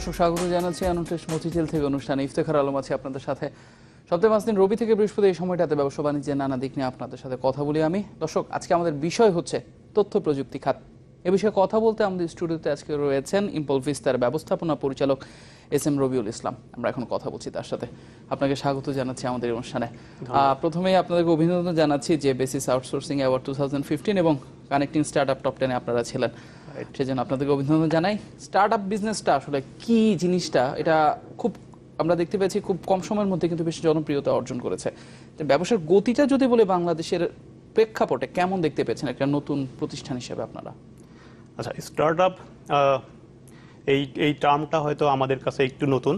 দর্শক স্বাগত জানাচ্ছি আনুটেশ মতিঝিল থেকে অনুষ্ঠানে ইফতেখার আলম আছে আপনাদের সাথে। সপ্তাহে 5 দিন রবি থেকে বৃহস্পতি এই সময়টাতে ব্যবসা বাণিজ্যের নানা দিক নিয়ে আপনাদের সাথে কথা বলি আমি। দর্শক, আজকে আমাদের বিষয় হচ্ছে তথ্য প্রযুক্তি খাত। এ বিষয়ে কথা বলতে আমাদের স্টুডিওতে আজকে রয়েছেন ইম্পল ভিস্তার ব্যবস্থাপনা পরিচালক এস.এম. রবিউল ইসলাম। আমরা এখন কথা বলছি তার সাথে। আপনাকে স্বাগত জানাচ্ছি আমাদের অনুষ্ঠানে। প্রথমেই আপনাদেরকে অভিনন্দন জানাচ্ছি যে বেসিস আউটসোর্সিং অ্যাওয়ার্ড 2015 এবং কানেক্টিং স্টার্টআপ টপ 10 আপনারা ছিলেন, সেজন্য আপনাদেরকে অভিনন্দন জানাই। স্টার্টআপ বিজনেসটা আসলে কি জিনিসটা, এটা খুব আমরা দেখতে পেয়েছি খুব কম সময়ের মধ্যে কিন্তু বেশি জনপ্রিয়তা অর্জন করেছে। ব্যবসার গতিটা যদি বলে বাংলাদেশের প্রেক্ষাপটে কেমন দেখতে পেয়েছেন একটা নতুন প্রতিষ্ঠান হিসেবে আপনারা? আচ্ছা, স্টার্টআপ এই টার্মটা হয়তো আমাদের কাছে একটু নতুন,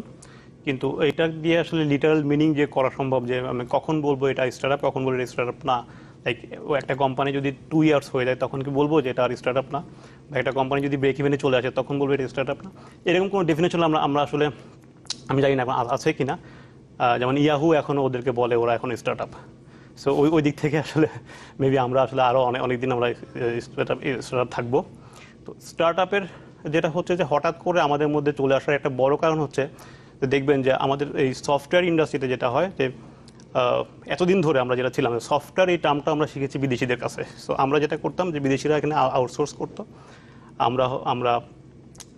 কিন্তু এটা দিয়ে আসলে লিটারাল মিনিং যে করা সম্ভব, যে আমি কখন বলবো এটা স্টার্টআপ, কখন বলবো এটা স্টার্টআপ না। লাইক একটা কোম্পানি যদি 2 ইয়ার্স হয়ে যায় তখন কি বলবো যে এটা আর স্টার্টআপ না, বা একটা কোম্পানি যদি ব্রেক ইভেনে চলে আসে তখন বলবো এটা স্টার্টআপ না। এরকম কোনো ডেফিনেশন আমরা আসলে আমি জানি না আছে কি না। যেমন ইয়াহু এখনও ওদেরকে বলে ওরা এখন স্টার্টআপ। সো ওই দিক থেকে আসলে মেবি আমরা আসলে আরও অনেক দিন আমরা স্টার্টআপ থাকবো। তো স্টার্টআপের যেটা হচ্ছে যে হঠাৎ করে আমাদের মধ্যে চলে আসার একটা বড় কারণ হচ্ছে যে দেখবেন যে আমাদের এই সফটওয়্যার ইন্ডাস্ট্রিতে যেটা হয় যে এতদিন ধরে আমরা যেটা ছিলাম সফটওয়্যার, এই টার্মটা আমরা শিখেছি বিদেশিদের কাছে। সো আমরা যেটা করতাম যে বিদেশিরা এখানে আউটসোর্স করতো, আমরা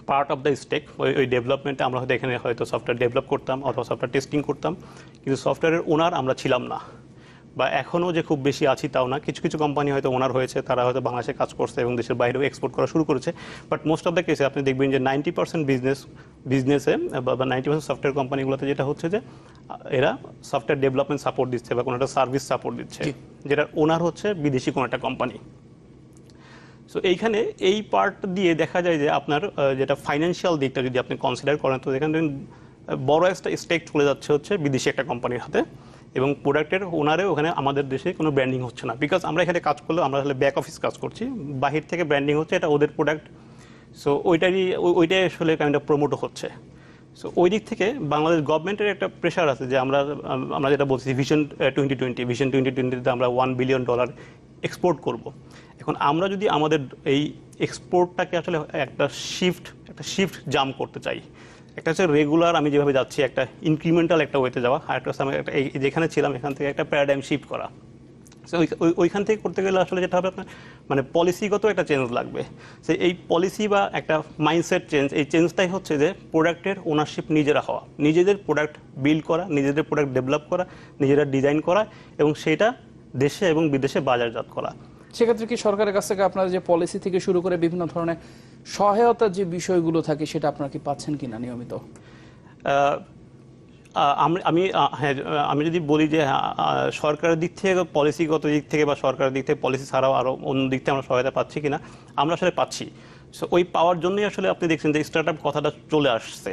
পার্ট অফ দ্য স্টেক ওই ডেভেলপমেন্টে আমরা হয়তো এখানে হয়তো সফটওয়্যার ডেভেলপ করতাম অথবা সফটওয়্যার টেস্টিং করতাম, কিন্তু সফটওয়্যারের ওনার আমরা ছিলাম না, বা এখনও যে খুব বেশি আছি তাও না। কিছু কিছু কোম্পানি হয়তো ওনার হয়েছে, তারা হয়তো বাংলাদেশে কাজ করছে এবং দেশের বাইরেও এক্সপোর্ট করা শুরু করেছে। বাট মোস্ট অফ দ্য কেসে আপনি দেখবেন যে 90% বিজনেসে বা 90% সফটওয়্যার কোম্পানিগুলোতে যেটা হচ্ছে যে এরা সফটওয়্যার ডেভেলপমেন্ট সাপোর্ট দিচ্ছে বা কোনো একটা সার্ভিস সাপোর্ট দিচ্ছে, যেটার ওনার হচ্ছে বিদেশি কোনো একটা কোম্পানি। সো এইখানে এই পার্ট দিয়ে দেখা যায় যে আপনার যেটা ফাইন্যান্সিয়াল দিকটা যদি আপনি কনসিডার করেন, তো এখানে বড় একটা স্টেক চলে যাচ্ছে হচ্ছে বিদেশি একটা কোম্পানির হাতে, এবং প্রোডাক্টের ওনারেও ওখানে আমাদের দেশে কোনো ব্র্যান্ডিং হচ্ছে না। বিকজ আমরা এখানে কাজ করলেও আমরা আসলে ব্যাক অফিস কাজ করছি, বাহির থেকে ব্র্যান্ডিং হচ্ছে, এটা ওদের প্রোডাক্ট। সো ওইটাই আসলে কাইন্ড অফ প্রমোটও হচ্ছে। সো ওই দিক থেকে বাংলাদেশ গভর্নমেন্টের একটা প্রেশার আছে যে আমরা যেটা বলছি ভিশন 2020 আমরা $1 বিলিয়ন এক্সপোর্ট করব। এখন আমরা যদি আমাদের এই এক্সপোর্টটাকে আসলে একটা শিফট জাম্প করতে চাই, একটা হচ্ছে রেগুলার আমি যেভাবে যাচ্ছি একটা ইনক্রিমেন্টাল একটা ওয়েতে যাওয়া, আর একটা হচ্ছে আমি যেখানে ছিলাম এখান থেকে একটা প্যারাডাইম শিফট করা। সো ওইখান থেকে করতে গেলে আসলে যেটা হবে আপনার মানে পলিসিগত একটা চেঞ্জ লাগবে। সে এই পলিসি বা একটা মাইন্ডসেট চেঞ্জ, এই চেঞ্জটাই হচ্ছে যে প্রোডাক্টের ওনারশিপ নিজেরা হওয়া, নিজেদের প্রোডাক্ট বিল্ড করা, নিজেদের প্রোডাক্ট ডেভেলপ করা, নিজেরা ডিজাইন করা এবং সেটা দেশে এবং বিদেশে বাজারজাত করা। সেক্ষেত্রে কি সরকারের কাছ থেকে আপনারা যে পলিসি থেকে শুরু করে বিভিন্ন ধরনের সহায়তার যে বিষয়গুলো থাকে সেটা আপনারা কি পাচ্ছেন কিনা নিয়মিত? আমি যদি বলি যে সরকারের দিক থেকে পলিসিগত দিক থেকে বা সরকারের দিক থেকে পলিসি ছাড়াও আরও অন্য দিক থেকে আমরা সহায়তা পাচ্ছি কিনা, আমরা আসলে পাচ্ছি। সো ওই পাওয়ার জন্যই আসলে আপনি দেখছেন যে স্টার্টআপ কথাটা চলে আসছে।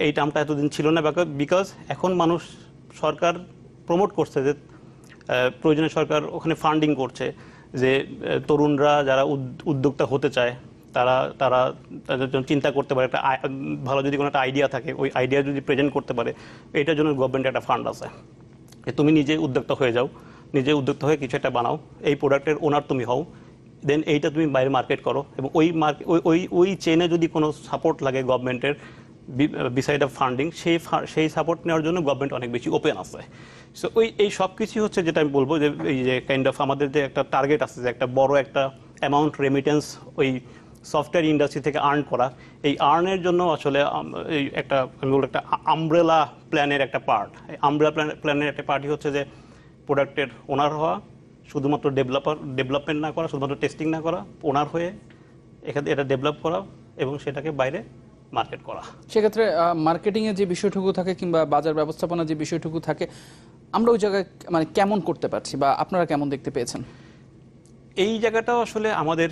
এই টার্মটা এতদিন ছিল না, বিকজ এখন মানুষ সরকার প্রমোট করছে যে প্রয়োজনে সরকার ওখানে ফান্ডিং করছে, যে তরুণরা যারা উদ্যোক্তা হতে চায় তাদের জন্য চিন্তা করতে পারে, একটা ভালো যদি কোনো একটা আইডিয়া থাকে ওই আইডিয়া যদি প্রেজেন্ট করতে পারে, এটার জন্য গভর্নমেন্টের একটা ফান্ড আছে। তুমি নিজে উদ্যোক্তা হয়ে যাও, নিজে উদ্যোক্তা হয়ে কিছু একটা বানাও, এই প্রোডাক্টের ওনার তুমি হও, দেন এইটা তুমি বাইরে মার্কেট করো, এবং ওই চেনে যদি কোনো সাপোর্ট লাগে গভর্নমেন্টের বিসাইড অফ ফান্ডিং, সেই সাপোর্ট নেওয়ার জন্য গভর্নমেন্ট অনেক বেশি ওপেন আছে। সো এই সব কিছুই হচ্ছে যেটা আমি বলবো যে এই যে কাইন্ড অফ আমাদের যে একটা টার্গেট আছে যে একটা বড় একটা অ্যামাউন্ট রেমিটেন্স ওই সফটওয়্যার ইন্ডাস্ট্রি থেকে আর্ন করা, এই আর্নের জন্য আসলে এই একটা আমি বলবো একটা আমব্রেলা প্ল্যানের একটা পার্ট। এই আমব্রেলা প্ল্যানের একটা পার্টই হচ্ছে যে প্রোডাক্টের ওনার হওয়া, শুধুমাত্র ডেভেলপমেন্ট না করা, শুধুমাত্র টেস্টিং না করা, ওনার হয়ে এখানে এটা ডেভেলপ করা এবং সেটাকে বাইরে মার্কেট করা। সেক্ষেত্রে মার্কেটিংয়ের যে বিষয়টুকু থাকে কিংবা বাজার ব্যবস্থাপনার যে বিষয়টুকু থাকে, আমরা ওই জায়গায় মানে কেমন করতে পারছি বা আপনারা কেমন দেখতে পেয়েছেন? এই জায়গাটাও আসলে আমাদের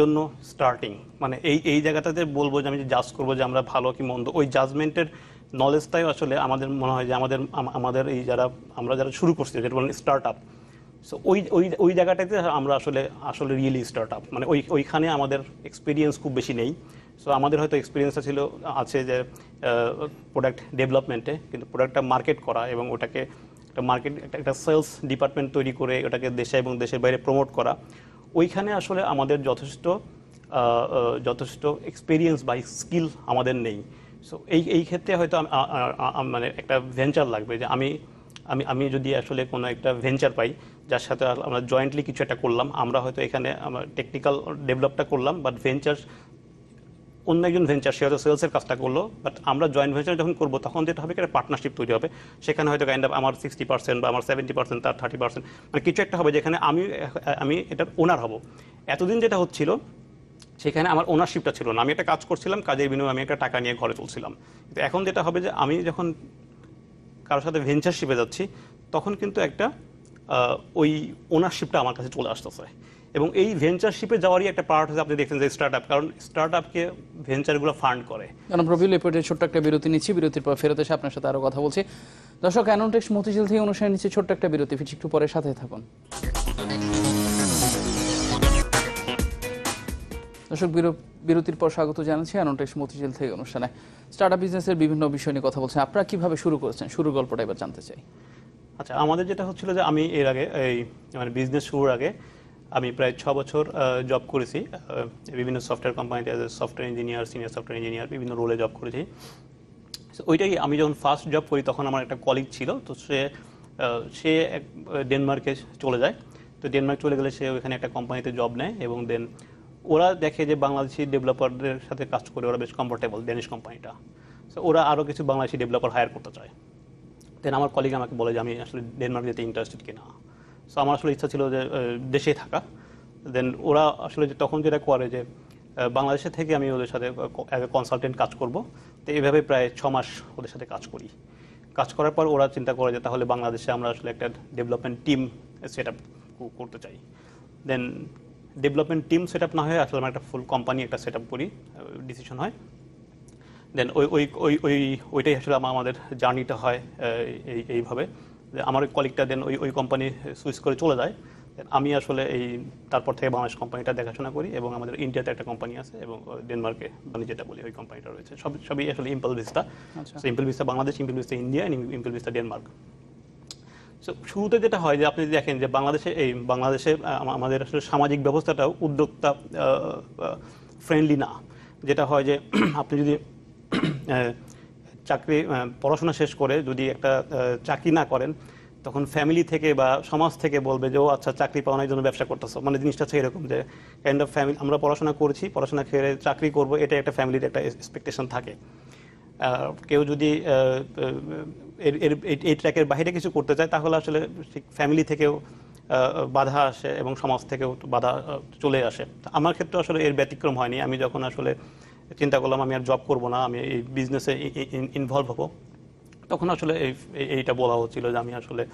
জন্য স্টার্টিং, মানে এই জায়গাটাতে বলবো যে আমি যে জাজ করবো যে আমরা ভালো কি মন্দ, ওই জাজমেন্টের নলেজটাই আসলে আমাদের মনে হয় যে আমাদের এই আমরা যারা শুরু করছি যেটা বলেন স্টার্টআপ, সো ওই জায়গাটাতে আমরা আসলে রিয়েলি স্টার্টআপ, মানে ওইখানে আমাদের এক্সপিরিয়েন্স খুব বেশি নেই। সো আমাদের হয়তো এক্সপিরিয়েন্সটা আছে যে প্রোডাক্ট ডেভেলপমেন্টে, কিন্তু প্রোডাক্টটা মার্কেট করা এবং ওটাকে একটা সেলস ডিপার্টমেন্ট তৈরি করে ওটাকে দেশে এবং দেশের বাইরে প্রমোট করা, ওইখানে আসলে আমাদের যথেষ্ট এক্সপিরিয়েন্স বা স্কিল আমাদের নেই। সো এই ক্ষেত্রে হয়তো মানে একটা ভেঞ্চার লাগবে, যে আমি আমি আমি যদি আসলে কোনো একটা ভেঞ্চার পাই যার সাথে আমরা জয়েন্টলি কিছু একটা করলাম, আমরা হয়তো এখানে আমরা টেকনিক্যাল ডেভেলপটা করলাম, বাট ভেঞ্চার অন্য একজন ভেঞ্চার সে হয়তো সেলসের কাজটা করলো, বাট আমরা জয়েন্ট ভেঞ্চার যখন করবো তখন যেটা হবে একটা পার্টনারশিপ তৈরি হবে। সেখানে হয়তো কাইন্ড অফ আমার 60% বা আমার 70%, তার 30%, মানে কিছু একটা হবে যেখানে আমি এটার ওনার হব। এতদিন যেটা হচ্ছিল সেখানে আমার ওনারশিপটা ছিল না, আমি একটা কাজ করছিলাম, কাজের বিনিময়ে আমি একটা টাকা নিয়ে ঘরে চলছিলাম। কিন্তু এখন যেটা হবে যে আমি যখন কারোর সাথে ভেঞ্চারশিপে যাচ্ছি তখন কিন্তু একটা ওই ওনারশিপটা আমার কাছে চলে আসতেছে। এবং এই ভেঞ্চারশিপে যাওয়ারই একটা পার্ট হচ্ছে, আপনি দেখছেন যে স্টার্ট আপ, কারণ স্টার্ট আপকে ভেঞ্চারগুলো ফান্ড করে। কারণ প্রবীল এই পর্যায়ে ছোট্ট একটা বিরতি নিচ্ছি, বিরতির পর ফেরত এসে আপনার সাথে আরো কথা বলছি। দর্শক, অ্যানোটেক্স মতিঝিল থেকে অনুষ্ঠানে নিচ্ছে ছোট্ট একটা বিরতি, ফিরছি একটু পরে, সাথে থাকুন। দর্শক, বিরতির পর স্বাগত জানাচ্ছি অ্যানোটেক্স মতিঝিল থেকে অনুষ্ঠানে। স্টার্টআপ বিজনেসের বিভিন্ন বিষয় নিয়ে কথা বলছেন। আপনারা কিভাবে শুরু করেছেন, শুরুর গল্পটা এবার জানতে চাই। আচ্ছা, আমাদের যেটা হচ্ছিল যে আমি এর আগে মানে বিজনেস শুরুর আগে আমি প্রায় 6 বছর জব করেছি বিভিন্ন সফটওয়্যার কোম্পানিতে, as a software engineer, senior software engineer, বিভিন্ন রোলে জব করেছি। ওইটাই আমি যখন ফার্স্ট জব করি তখন আমার একটা কলিগ ছিল, তো সে ডেনমার্কে চলে যায়। তো ডেনমার্ক চলে গেলে সে ওখানে একটা কোম্পানিতে জব নেয়, এবং দেন ওরা দেখে যে বাংলাদেশি ডেভেলপারদের সাথে কাজ করে ওরা বেশ কমফোর্টেবল, ডেনিশ কোম্পানিটা। সো ওরা আরও কিছু বাংলাদেশি ডেভেলপার হায়ার করতে চায়। দেন আমার কলিগ আমাকে বলে যে আমি আসলে ডেনমার্ক যেতে ইন্টারেস্টেড কিনা। সো আমার আসলে ইচ্ছা ছিল যে দেশে থাকা। দেন ওরা আসলে তখন যেটা করে যে বাংলাদেশে থেকে আমি ওদের সাথে কনসালটেন্ট কাজ করব। তো এইভাবে প্রায় 6 মাস ওদের সাথে কাজ করি। কাজ করার পর ওরা চিন্তা করে যে তাহলে বাংলাদেশে আমরা আসলে একটা ডেভেলপমেন্ট টিম সেট আপ করতে চাই। দেন ডেভেলপমেন্ট টিম সেট আপ না হয়ে আসলে আমরা একটা ফুল কোম্পানি একটা সেট আপ করি, ডিসিশন হয়। দেন ওইটাই আসলে আমাদের জার্নিটা হয় এইভাবে যে আমার কলিগটা দেন ওই কোম্পানি সুইচ করে চলে যায়। আমি আসলে তারপর থেকে বাংলাদেশ কোম্পানিটা দেখাশোনা করি, এবং আমাদের ইন্ডিয়াতে একটা কোম্পানি আছে, এবং ডেনমার্কে মানে যেটা বলি ওই কোম্পানিটা রয়েছে। সবই আসলে Impel Vista. Impel Vista Bangladesh, Impel Vista India, Impel Vista Denmark. So শুরুতে যেটা হয় যে আপনি দেখেন যে বাংলাদেশে আমাদের আসলে সামাজিক ব্যবস্থাটাও উদ্যোক্তা ফ্রেন্ডলি না। যেটা হয় যে আপনি যদি পড়াশোনা শেষ করে যদি একটা চাকরি না করেন, তখন ফ্যামিলি থেকে বা সমাজ থেকে বলবে যে ও আচ্ছা চাকরি পাওয়ানোর জন্য ব্যবসা করতেছো, মানে জিনিসটা হচ্ছে এরকম যে কাইন্ড অফ ফ্যামিলি, আমরা পড়াশোনা করেছি, পড়াশোনা খেয়ে চাকরি করব, এটা একটা ফ্যামিলির একটা এক্সপেকটেশন থাকে। কেউ যদি এই ট্র্যাকের বাইরে কিছু করতে চায় তাহলে আসলে ফ্যামিলি থেকেও বাধা আসে এবং সমাজ থেকেও বাধা চলে আসে। আমার ক্ষেত্রে আসলে এর ব্যতিক্রম হয়নি। আমি যখন আসলে চিন্তা করলাম আমি আর জব করব না, আমি এই বিজনেসে ইনভলভ হব, তখন আসলে এইটা বলা হচ্ছিল যে আমি আসলে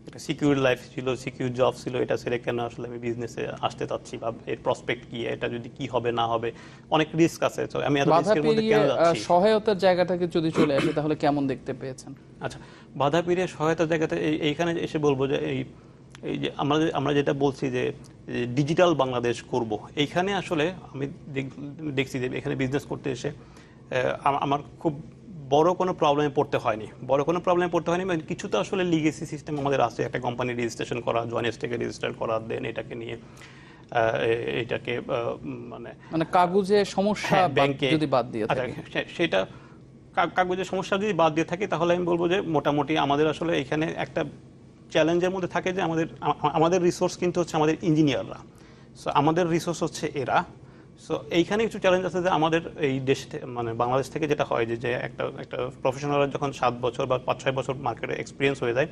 একটা সিকিউর লাইফ ছিল, সিকিউর জব ছিল, এটা ছেড়ে কেন আসলে আমি বিজনেসে আসতে চাচ্ছি, বা এর প্রসপেক্ট কি, এটা যদি কি হবে না হবে, অনেক রিস্ক আছে। তো আমি এত রিস্কের মধ্যে কেন যাচ্ছি। সহায়তার জায়গাটাকে যদি চলে আসে তাহলে কেমন দেখতে পেয়েছেন? আচ্ছা, বাধা পেরিয়ে সহায়তার জায়গাতে এইখানে এসে বলবো যে এই যে আমরা যেটা বলছি যে ডিজিটাল বাংলাদেশ করব, এইখানে আসলে আমি দেখছি যে এখানে বিজনেস করতে এসে আমার খুব বড় কোনো প্রবলেমে পড়তে হয়নি। মানে কিছু তো আসলে লিগেসি সিস্টেম আমাদের আছে, একটা কোম্পানি রেজিস্ট্রেশন করা, জয়েন্ট থেকে রেজিস্টার করা, দেন এটাকে নিয়ে এটাকে মানে কাগজে সমস্যা ব্যাংকে যদি বাদ দিয়ে থাকে, সেটা কাগজের সমস্যা যদি বাদ দিয়ে থাকে, তাহলে আমি বলবো যে মোটামুটি আমাদের আসলে এখানে একটা চ্যালেঞ্জের মধ্যে থাকে যে আমাদের রিসোর্স কিন্তু হচ্ছে আমাদের ইঞ্জিনিয়াররা। সো আমাদের রিসোর্স হচ্ছে এরা। সো এইখানে কিছু চ্যালেঞ্জ আছে যে আমাদের এই দেশ মানে বাংলাদেশ থেকে যেটা হয় যে একটা প্রফেশনালরা যখন 7 বছর বা 5-6 বছর মার্কেটে এক্সপিরিয়েন্স হয়ে যায়,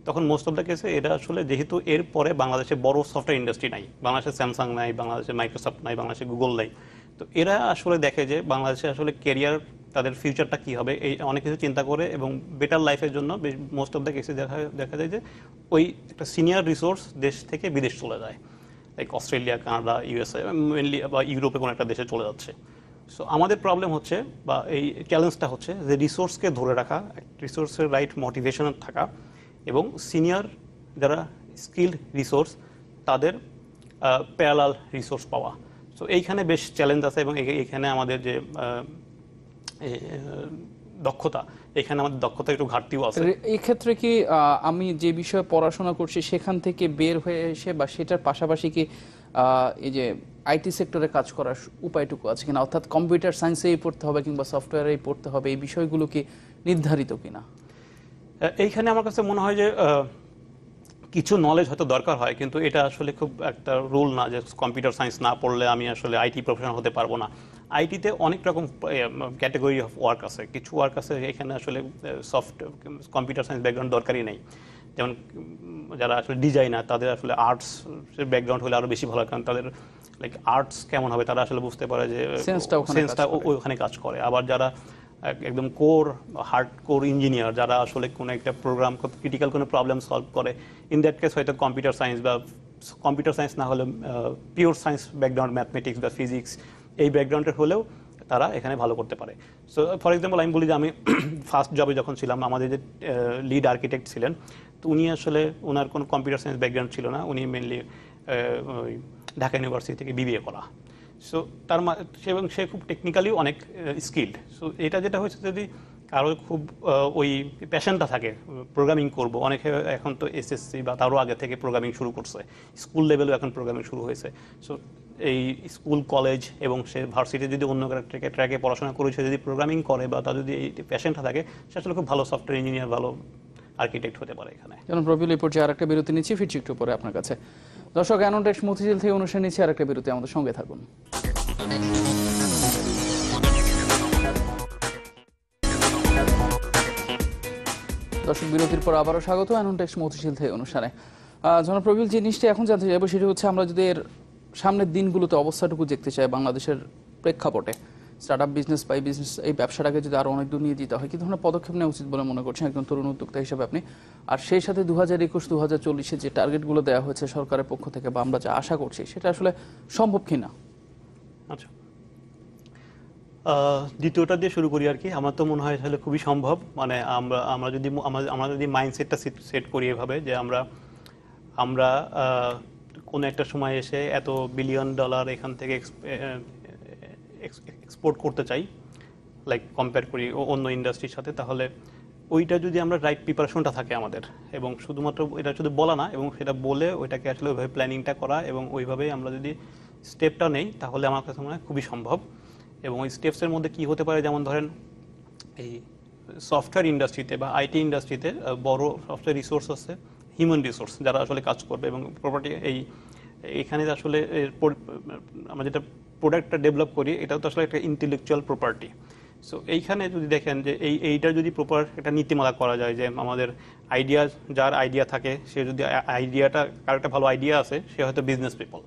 তখন মোস্ট অফ দ্য কেসে এটা আসলে যেহেতু এর পরে বাংলাদেশে বড় সফটওয়্যার ইন্ডাস্ট্রি নাই, বাংলাদেশে স্যামসাং নাই, বাংলাদেশে মাইক্রোসফট নাই, বাংলাদেশে গুগল নাই, তো এরা আসলে দেখে যে বাংলাদেশে আসলে ক্যারিয়ার, তাদের ফিউচারটা কী হবে, এই অনেক কিছু চিন্তা করে, এবং বেটার লাইফের জন্য মোস্ট অফ দ্য কেসে দেখা যায় যে ওই একটা সিনিয়র রিসোর্স দেশ থেকে বিদেশ চলে যায়, like Australia, Canada, USA, mainly বা ইউরোপে কোনো একটা দেশে চলে যাচ্ছে। সো আমাদের প্রবলেম হচ্ছে, বা এই চ্যালেঞ্জটা হচ্ছে যে রিসোর্সকে ধরে রাখা, রিসোর্সের রাইট মোটিভেশন থাকা, এবং সিনিয়র যারা স্কিল্ড রিসোর্স তাদের প্যারালাল রিসোর্স পাওয়া। সো এইখানে বেশ চ্যালেঞ্জ আছে, এবং এইখানে আমাদের যে দক্ষতা, এখানে আমাদের দক্ষতা একটু ঘাটতিও আছে। এই ক্ষেত্রে কি আমি যে বিষয়ে পড়াশোনা করছি সেখান থেকে বের হয়ে এসে বা সেটার পাশাপাশি কি এই যে আইটি সেক্টরে কাজ করার উপায়টুকু আছে কিনা, অর্থাৎ কম্পিউটার সায়েন্সেই পড়তে হবে কিংবা সফটওয়্যারেই পড়তে হবে, এই বিষয়গুলো কি নির্ধারিত কিনা? এইখানে আমার কাছে মনে হয় যে কিছু নলেজ হয়তো দরকার হয়, কিন্তু এটা আসলে খুব একটা রুল না যে কম্পিউটার সায়েন্স না পড়লে আমি আসলে আইটি প্রফেশনাল হতে পারবো না। আইটিতে অনেক রকম ক্যাটাগরি অফ ওয়ার্ক আছে, কিছু ওয়ার্ক আছে এখানে আসলে সফট কম্পিউটার সায়েন্স ব্যাকগ্রাউন্ড দরকারই নেই। যেমন যারা আসলে ডিজাইনার, তাদের আসলে আর্টস ব্যাকগ্রাউন্ড হলে আরও বেশি ভালো, কারণ তাদের লাইক আর্টস কেমন হবে তারা আসলে বুঝতে পারে যে সেন্সটা ওখানে কাজ করে। আবার যারা একদম কোর হার্ড কোর ইঞ্জিনিয়ার, যারা আসলে কোনো একটা প্রোগ্রাম ক্রিটিক্যাল কোনো প্রবলেম সলভ করে, ইন দ্যাট কেস হয়তো কম্পিউটার সায়েন্স বা কম্পিউটার সায়েন্স না হলে পিওর সায়েন্স ব্যাকগ্রাউন্ড, ম্যাথমেটিক্স বা ফিজিক্স এই ব্যাকগ্রাউন্ডের হলেও তারা এখানে ভালো করতে পারে। সো ফর এক্সাম্পল আমি বলি যে আমি ফার্স্ট জবে যখন ছিলাম, আমাদের যে লিড আর্কিটেক্ট ছিলেন, তো উনি আসলে ওনার কোনো কম্পিউটার সায়েন্স ব্যাকগ্রাউন্ড ছিল না, উনি মেনলি ঢাকা ইউনিভার্সিটি থেকে বিবিএ করা। সো তার এবং সে খুব টেকনিক্যালিও অনেক স্কিল্ড। সো এটা যেটা হয়েছে, যদি কারো খুব ওই প্যাশনটা থাকে প্রোগ্রামিং করব, অনেকে এখন তো এসএসসি বা তারও আগে থেকে প্রোগ্রামিং শুরু করছে, স্কুল লেভেলেও এখন প্রোগ্রামিং শুরু হয়েছে। সো এই স্কুল কলেজ এবং সে ভার্সিটি যদি অন্য ট্র্যাকে পড়াশোনা করেছে, যদি প্রোগ্রামিং করে বা তার যদি এই প্যাশনটা থাকে, সে আসলে খুব ভালো সফটওয়্যার ইঞ্জিনিয়ার, ভালো আর্কিটেক্ট হতে পারে এখানে। যেমন প্রবীল এই পর্যায়ে আরেকটা বিরতি নিচ্ছি, ফিরছি একটু পরে আপনার কাছে। দর্শক, অ্যানোনটেক্স মতিঝিল থেকে অনুষ্ঠান নিচ্ছি আরেকটা বিরতি, আমাদের সঙ্গে থাকুন। দর্শক, বিরতির পর আবারও স্বাগত অ্যানোনটেক্স মতিঝিল থেকে অনুষ্ঠানে। জনপ্রবীল, যে জিনিসটা এখন জানতে চাইবো সেটা হচ্ছে, আমরা যদি এর সামনের দিনগুলোতে অবস্থাটুকু দেখতে চাই বাংলাদেশের প্রেক্ষাপটে, স্টার্ট আপ বিজনেস বা এই বিজনেস এই ব্যবসাটাকে যদি আরও অনেক দূর নিয়ে যেতে হয়, কি ধরনের পদক্ষেপ নেওয়া উচিত বলে মনে করছেন একজন তরুণ উদ্যোক্তা হিসেবে আপনি? আর সেই সাথে 2021-2040 যে টার্গেটগুলো দেওয়া হয়েছে সরকারের পক্ষ থেকে বা আমরা যা আশা করছি, সেটা আসলে সম্ভব কিনা? আচ্ছা, দ্বিতীয়টা দিয়ে শুরু করি আর কি। আমার তো মনে হয় তাহলে খুবই সম্ভব। মানে আমরা যদি মাইন্ডসেটটা সেট করি এভাবে যে আমরা কোনো একটা সময় এসে এত বিলিয়ন ডলার এখান থেকে এক্সপোর্ট করতে চাই, লাইক কম্পেয়ার করি অন্য ইন্ডাস্ট্রির সাথে, তাহলে ওইটা যদি আমরা রাইট প্রিপারেশনটা থাকে আমাদের, এবং শুধুমাত্র এটা শুধু বলা না, এবং সেটা বলে ওইটাকে আসলে ওইভাবে প্ল্যানিংটা করা, এবং ওইভাবেই আমরা যদি স্টেপটা নেই, তাহলে আমার কাছে মনে হয় খুবই সম্ভব। এবং ওই স্টেপসের মধ্যে কি হতে পারে, যেমন ধরেন এই সফটওয়্যার ইন্ডাস্ট্রিতে বা আইটি ইন্ডাস্ট্রিতে বড় সফটওয়্যার রিসোর্স আছে, হিউম্যান রিসোর্স যারা আসলে কাজ করবে, এবং প্রপার্টি এখানে আসলে আমরা যেটা প্রোডাক্টটা ডেভেলপ করি, এটাও তো আসলে একটা ইন্টেলেকচুয়াল প্রপার্টি। সো এইখানে যদি দেখেন যে এইটা যদি প্রপার একটা নীতিমালা করা যায়, যে আমাদের আইডিয়া, যার আইডিয়া থাকে, সে যদি আইডিয়াটা, কার একটা ভালো আইডিয়া আছে, সে হয়তো বিজনেস পিপল,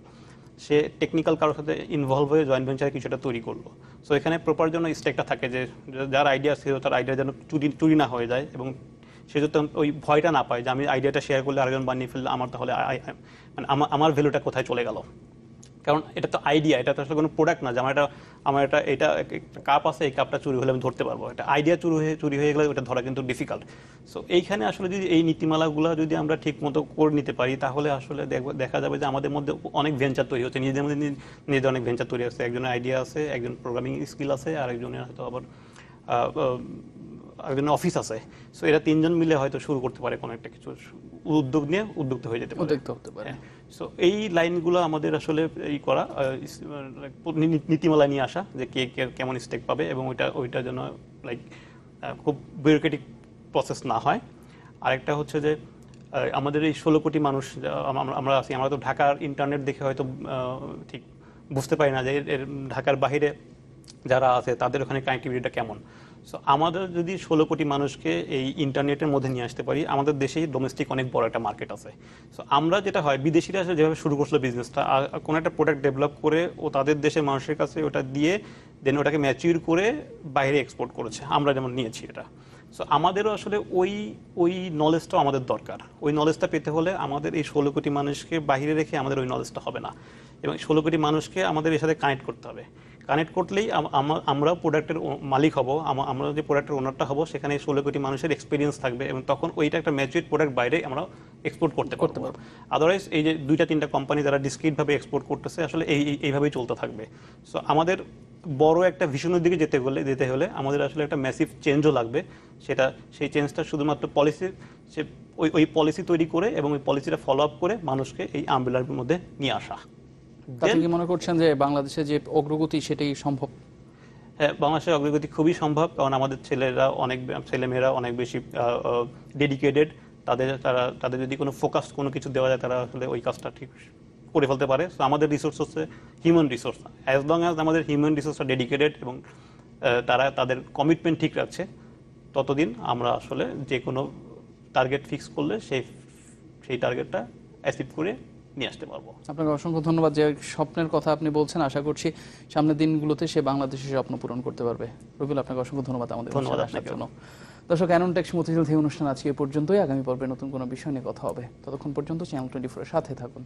সে টেকনিক্যাল কারোর সাথে ইনভলভ হয়ে জয়েন্ট ভেঞ্চারে কিছুটা তৈরি করলো। সো এখানে প্রপার জন্য স্টেকটা থাকে যে যার আইডিয়া ছিল, তার আইডিয়া যেন চুরি না হয়ে যায়, এবং সে যদি ওই ভয়টা না পায় যে আমি আইডিয়াটা শেয়ার করলে আরেকজন বানিয়ে ফেললে আমার তাহলে মানে আমার ভ্যালুটা কোথায় চলে গেল। কারণ এটা তো আইডিয়া, এটা তো আসলে কোনো প্রোডাক্ট না যে আমার এটা কাপ আছে, এই কাপটা চুরি হলে আমি ধরতে পারবো। এটা আইডিয়া চুরি হয়ে গেলে ওটা ধরা কিন্তু ডিফিকাল্ট। সো এইখানে আসলে যদি এই নীতিমালাগুলো যদি আমরা ঠিক মতো করে নিতে পারি, তাহলে আসলে দেখা যাবে যে আমাদের মধ্যে অনেক ভেঞ্চার তৈরি হচ্ছে, নিজেদের মধ্যে নিজেদের অনেক ভেঞ্চার তৈরি হচ্ছে। একজনের আইডিয়া আছে, একজন প্রোগ্রামিং স্কিল আছে, আর একজনের হয়তো আবার একজন অফিস আছে। সো এরা তিনজন মিলে হয়তো শুরু করতে পারে কোনো একটা কিছু উদ্যোগ নিয়ে, উদ্যোক্তা হয়ে যেতে পারে। সো এই লাইনগুলো আমাদের আসলে এই করা, নীতিমালা নিয়ে আসা, যে কে কেমন স্টেক পাবে, এবং ওইটা যেন লাইক খুব বিউরোক্রেটিক প্রসেস না হয়। আরেকটা হচ্ছে যে আমাদের এই 16 কোটি মানুষ আমরা আছি, আমরা তো ঢাকার ইন্টারনেট দেখে হয়তো ঠিক বুঝতে পারি না যে ঢাকার বাইরে যারা আছে তাদের ওখানে কানেক্টিভিটিটা কেমন। সো আমাদের যদি 16 কোটি মানুষকে এই ইন্টারনেটের মধ্যে নিয়ে আসতে পারি, আমাদের দেশেই ডোমেস্টিক অনেক বড় একটা মার্কেট আছে। সো আমরা যেটা হয়, বিদেশিরা আসলে যেভাবে শুরু করছিল বিজনেসটা, কোনো একটা প্রোডাক্ট ডেভেলপ করে ও তাদের দেশের মানুষের কাছে ওটা দিয়ে দেন ওটাকে ম্যাচিউর করে বাইরে এক্সপোর্ট করেছে, আমরা যেমন নিয়েছি এটা। সো আমাদেরও আসলে ওই নলেজটাও আমাদের দরকার। ওই নলেজটা পেতে হলে আমাদের এই 16 কোটি মানুষকে বাইরে রেখে আমাদের ওই নলেজটা হবে না, এবং 16 কোটি মানুষকে আমাদের এর সাথে কানেক্ট করতে হবে। কানেক্ট করলেই আমরা প্রোডাক্টের মালিক হব, আমরা যে প্রোডাক্টের ওনারটা হব, সেখানে 16 কোটি মানুষের এক্সপিরিয়েন্স থাকবে, এবং তখন ওইটা একটা ম্যাচিউর প্রোডাক্ট বাইরে আমরা এক্সপোর্ট করতে পারবো। আদারওয়াইজ এই যে 2-3টা কোম্পানি যারা ডিসক্রিটভাবে এক্সপোর্ট করতেছে, আসলে এইভাবেই চলতে থাকবে। সো আমাদের বড় একটা ভিশনের দিকে যেতে হলে আমাদের আসলে একটা ম্যাসিভ চেঞ্জও লাগবে। সেই চেঞ্জটা শুধুমাত্র পলিসি, ওই পলিসি তৈরি করে এবং ওই পলিসিটা ফলো আপ করে মানুষকে এই আমব্রেলার মধ্যে নিয়ে আসা। আপনি কি মনে করছেন যে বাংলাদেশে যে অগ্রগতি সেটাই সম্ভব? হ্যাঁ, বাংলাদেশের অগ্রগতি খুবই সম্ভব, কারণ আমাদের ছেলেমেয়েরা অনেক বেশি ডেডিকেটেড। তাদের যদি কোনো ফোকাস কোনো কিছু দেওয়া যায়, তারা আসলে ওই কাজটা ঠিক করে ফেলতে পারে। তো আমাদের রিসোর্স হচ্ছে human resource. As long as আমাদের হিউম্যান রিসোর্সটা ডেডিকেটেড এবং তারা তাদের কমিটমেন্ট ঠিক রাখছে, ততদিন আমরা আসলে যে কোনো টার্গেট ফিক্স করলে সেই টার্গেটটা অ্যাচিভ করে নিয়ে আসতে পারবো। আপনাকে অসংখ্য ধন্যবাদ। যে স্বপ্নের কথা আপনি বলছেন, আশা করছি সামনের দিনগুলোতে সে বাংলাদেশের স্বপ্ন পূরণ করতে পারবে। রবিউল, আপনাকে অসংখ্য ধন্যবাদ আমাদের ধন্যবাদ আসার জন্য। দর্শক, অ্যাননটেক্স মতিঝিল থেকে অনুষ্ঠান আজকে এ পর্যন্তই। আগামী পর্বে নতুন কোনো বিষয় নিয়ে কথা হবে। ততক্ষণ পর্যন্ত চ্যানেল 24 এর সাথে থাকুন।